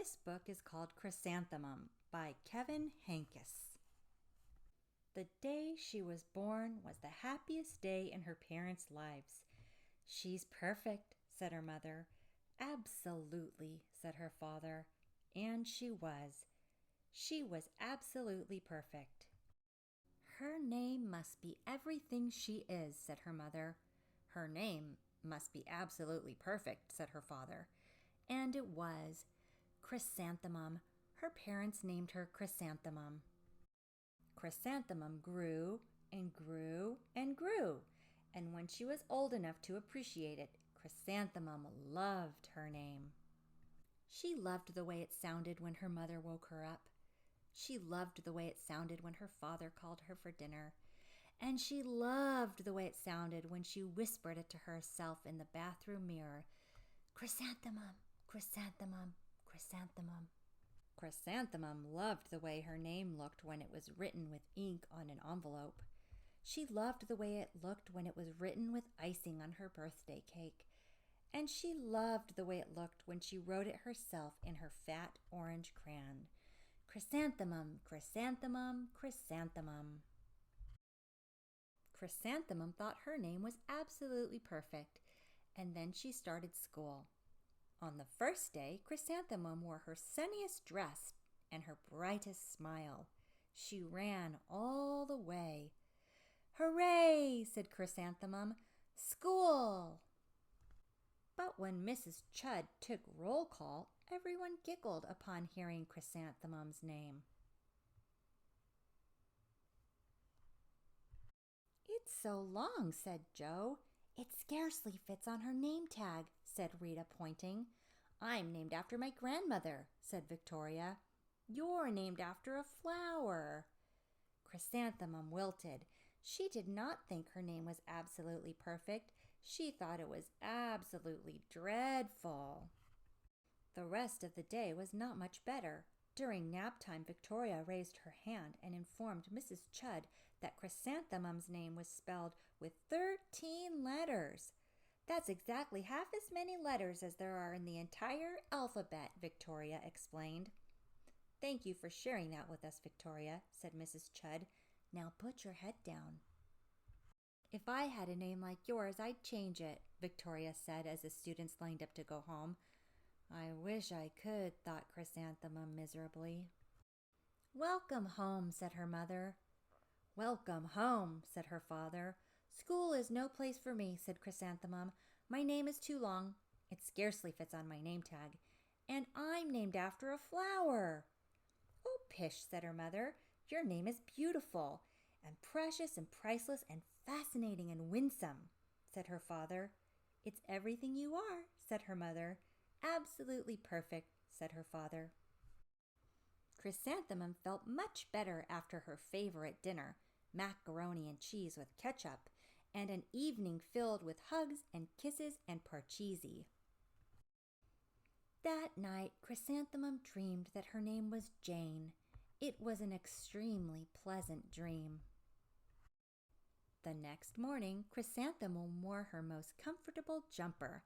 This book is called Chrysanthemum by Kevin Hankes. The day she was born was the happiest day in her parents' lives. She's perfect, said her mother. Absolutely, said her father. And she was. She was absolutely perfect. Her name must be everything she is, said her mother. Her name must be absolutely perfect, said her father. And it was. Chrysanthemum. Her parents named her Chrysanthemum. Chrysanthemum grew and grew and grew, and when she was old enough to appreciate it, Chrysanthemum loved her name. She loved the way it sounded when her mother woke her up. She loved the way it sounded when her father called her for dinner. And she loved the way it sounded when she whispered it to herself in the bathroom mirror. Chrysanthemum, chrysanthemum, chrysanthemum. Chrysanthemum loved the way her name looked when it was written with ink on an envelope. She loved the way it looked when it was written with icing on her birthday cake. And she loved the way it looked when she wrote it herself in her fat orange crayon. Chrysanthemum, chrysanthemum, chrysanthemum. Chrysanthemum thought her name was absolutely perfect, and then she started school. On the first day, Chrysanthemum wore her sunniest dress and her brightest smile. She ran all the way. Hooray, said Chrysanthemum. School! But when Mrs. Chud took roll call, everyone giggled upon hearing Chrysanthemum's name. It's so long, said Joe. It scarcely fits on her name tag, said Rita, pointing. I'm named after my grandmother, said Victoria. You're named after a flower. Chrysanthemum wilted. She did not think her name was absolutely perfect. She thought it was absolutely dreadful. The rest of the day was not much better. During nap time, Victoria raised her hand and informed Mrs. Chud that Chrysanthemum's name was spelled with 13 letters. That's exactly half as many letters as there are in the entire alphabet, Victoria explained. Thank you for sharing that with us, Victoria, said Mrs. Chud. Now put your head down. If I had a name like yours, I'd change it, Victoria said as the students lined up to go home. I wish I could, thought Chrysanthemum miserably. Welcome home, said her mother. Welcome home, said her father. School is no place for me, said Chrysanthemum. My name is too long. It scarcely fits on my name tag. And I'm named after a flower. Oh, pish, said her mother. Your name is beautiful, and precious and priceless and fascinating and winsome, said her father. It's everything you are, said her mother. Absolutely perfect, said her father. Chrysanthemum felt much better after her favorite dinner, macaroni and cheese with ketchup, and an evening filled with hugs and kisses and parcheesi. That night, Chrysanthemum dreamed that her name was Jane. It was an extremely pleasant dream. The next morning, Chrysanthemum wore her most comfortable jumper.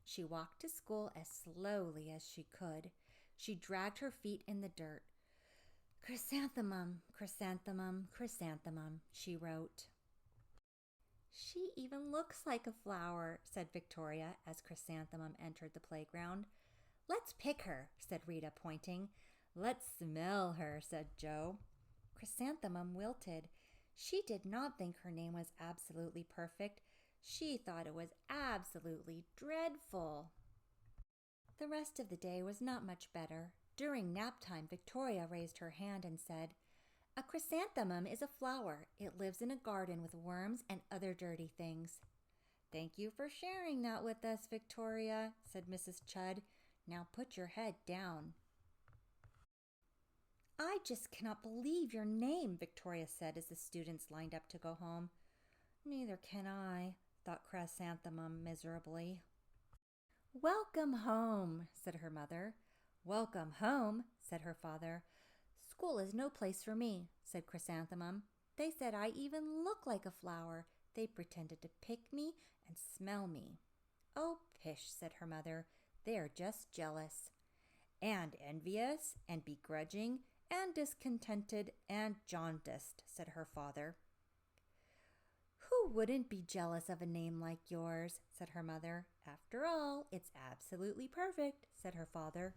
She walked to school as slowly as she could. She dragged her feet in the dirt. Chrysanthemum, chrysanthemum, chrysanthemum, she wrote. She even looks like a flower, said Victoria as Chrysanthemum entered the playground. Let's pick her, said Rita, pointing. Let's smell her, said Joe. Chrysanthemum wilted. She did not think her name was absolutely perfect. She thought it was absolutely dreadful. The rest of the day was not much better. During nap time, Victoria raised her hand and said, A chrysanthemum is a flower. It lives in a garden with worms and other dirty things. Thank you for sharing that with us, Victoria, said Mrs. Chud. Now put your head down. I just cannot believe your name, Victoria said as the students lined up to go home. Neither can I, thought Chrysanthemum miserably. Welcome home, said her mother. Welcome home, said her father. School is no place for me, said Chrysanthemum. They said I even look like a flower. They pretended to pick me and smell me. Oh, pish, said her mother. They are just jealous. and envious, and begrudging, and discontented, and jaundiced, said her father. Who wouldn't be jealous of a name like yours, said her mother. After all, it's absolutely perfect, said her father.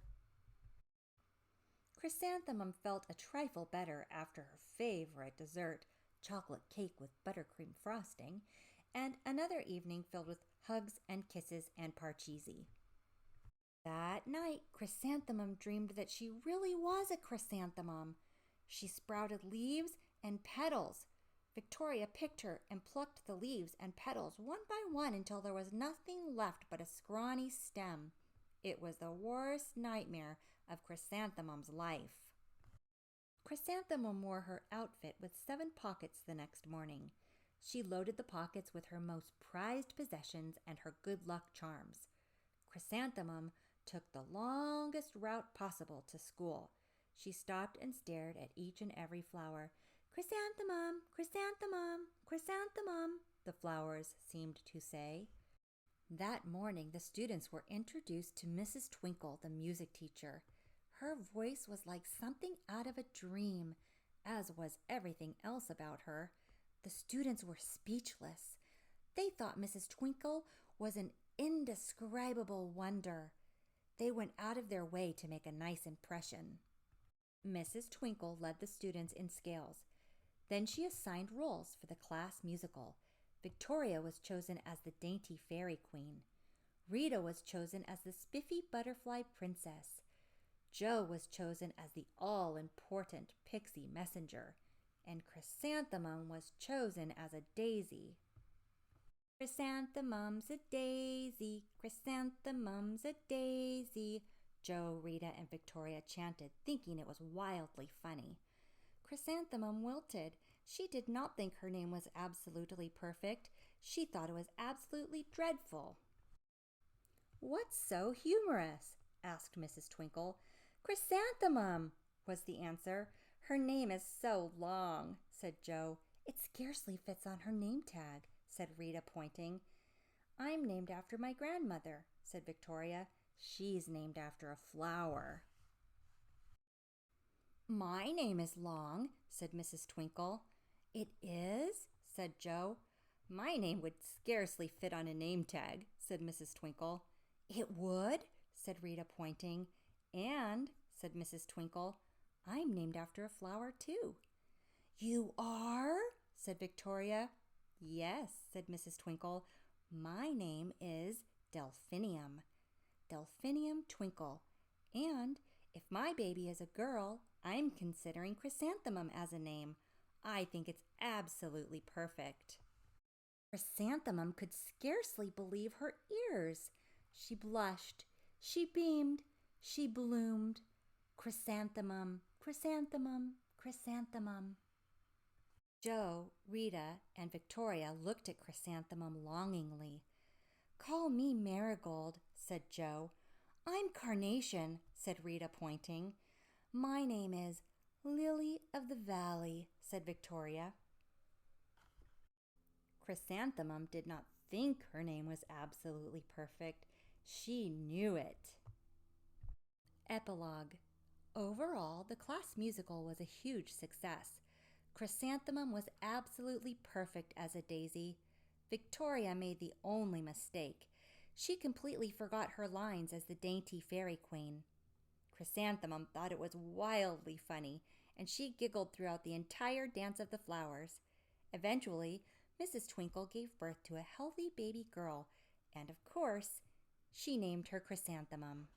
Chrysanthemum felt a trifle better after her favorite dessert, chocolate cake with buttercream frosting, and another evening filled with hugs and kisses and parcheesi. That night, Chrysanthemum dreamed that she really was a chrysanthemum. She sprouted leaves and petals. Victoria picked her and plucked the leaves and petals one by one until there was nothing left but a scrawny stem. It was the worst nightmare of Chrysanthemum's life. Chrysanthemum wore her outfit with 7 pockets the next morning. She loaded the pockets with her most prized possessions and her good luck charms. Chrysanthemum took the longest route possible to school. She stopped and stared at each and every flower. "Chrysanthemum, chrysanthemum, chrysanthemum," the flowers seemed to say. That morning, the students were introduced to Mrs. Twinkle, the music teacher. Her voice was like something out of a dream, as was everything else about her. The students were speechless. They thought Mrs. Twinkle was an indescribable wonder. They went out of their way to make a nice impression. Mrs. Twinkle led the students in scales. Then she assigned roles for the class musical. Victoria was chosen as the dainty fairy queen. Rita was chosen as the spiffy butterfly princess. Jo was chosen as the all-important pixie messenger. And Chrysanthemum was chosen as a daisy. "Chrysanthemum's a daisy, chrysanthemum's a daisy," Jo, Rita, and Victoria chanted, thinking it was wildly funny. Chrysanthemum wilted. She did not think her name was absolutely perfect. She thought it was absolutely dreadful. "What's so humorous?" asked Mrs. Twinkle. "Chrysanthemum," was the answer. "Her name is so long," said Jo. "It scarcely fits on her name tag," said Rita, pointing. "I'm named after my grandmother," said Victoria. "She's named after a flower." "My name is long," said Mrs. Twinkle. "It is?" said Jo. "My name would scarcely fit on a name tag," said Mrs. Twinkle. "It would?" said Rita, pointing. "And," said Mrs. Twinkle, "I'm named after a flower, too." "You are?" said Victoria. "Yes," said Mrs. Twinkle. "My name is Delphinium. Delphinium Twinkle. And if my baby is a girl, I'm considering Chrysanthemum as a name. I think it's absolutely perfect." Chrysanthemum could scarcely believe her ears. She blushed, she beamed, she bloomed. Chrysanthemum, chrysanthemum, chrysanthemum. Jo, Rita, and Victoria looked at Chrysanthemum longingly. "Call me Marigold," said Jo. "I'm Carnation," said Rita, pointing. "My name is Lily of the Valley," said Victoria. Chrysanthemum did not think her name was absolutely perfect. She knew it. Epilogue. Overall, the class musical was a huge success. Chrysanthemum was absolutely perfect as a daisy. Victoria made the only mistake. She completely forgot her lines as the dainty fairy queen. Chrysanthemum thought it was wildly funny, and she giggled throughout the entire dance of the flowers. Eventually, Mrs. Twinkle gave birth to a healthy baby girl, and of course, she named her Chrysanthemum.